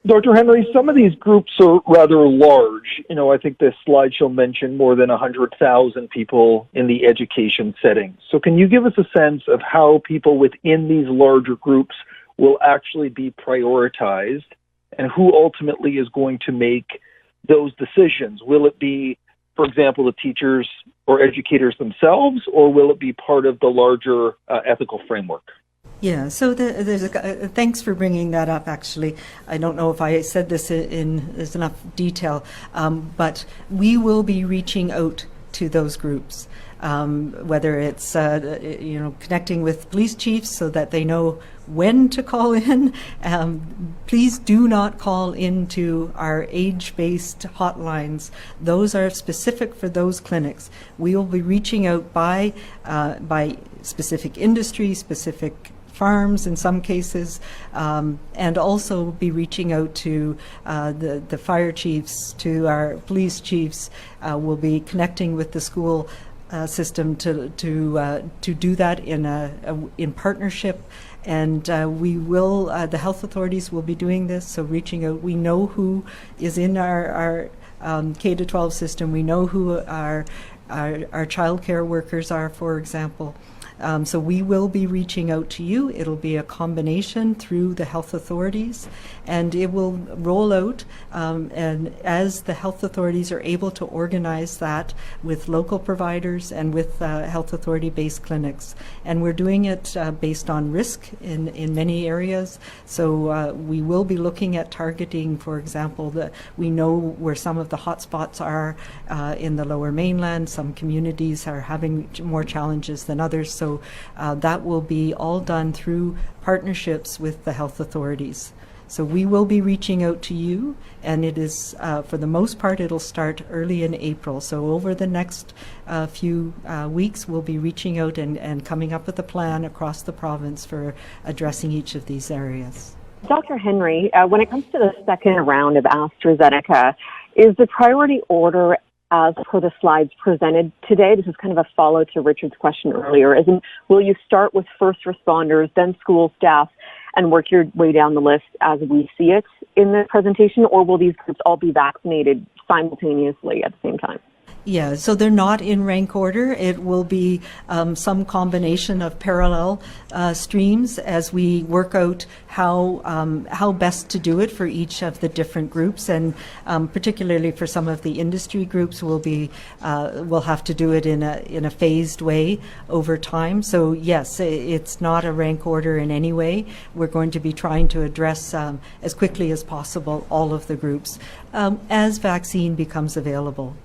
Dr. Henry, some of these groups are rather large. I think this slideshow mentioned more than 100,000 people in the education setting. So can you give us a sense of how people within these larger groups will actually be prioritized and who ultimately is going to make those decisions? Will it be, for example, the teachers or educators themselves, or will it be part of the larger ethical framework? Yeah, so thanks for bringing that up, actually. I don't know if I said this in enough detail, but we will be reaching out to those groups, whether it's connecting with police chiefs so that they know when to call in. Please do not call into our age-based hotlines. Those are specific for those clinics. We will be reaching out by specific industry, specific farms in some cases, and also be reaching out to the fire chiefs, to our police chiefs. We'll be connecting with the school system to do that in partnership. And we will, the health authorities will be doing this, so reaching out. We know who is in our K-12 system. We know who our child care workers are, for example. So we will be reaching out to you. It'll be a combination through the health authorities, and it will roll out, and as the health authorities are able to organize that with local providers and with health authority-based clinics. And we're doing it based on risk in many areas. So we will be looking at targeting, for example, we know where some of the hotspots are in the Lower Mainland. Some communities are having more challenges than others. So that will be all done through partnerships with the health authorities. So we will be reaching out to you, and it is, for the most part, it'll start early in April. So over the next few weeks, we'll be reaching out and coming up with a plan across the province for addressing each of these areas. Dr. Henry, when it comes to the second round of AstraZeneca, is the priority order as per the slides presented today? This is kind of a follow to Richard's question earlier. Will you start with first responders, then school staff, and work your way down the list as we see it in the presentation, or will these groups all be vaccinated simultaneously at the same time? Yeah, so they're not in rank order. It will be some combination of parallel streams as we work out how best to do it for each of the different groups, and particularly for some of the industry groups, we'll have to do it in a phased way over time. So yes, it's not a rank order in any way. We're going to be trying to address as quickly as possible all of the groups as vaccine becomes available.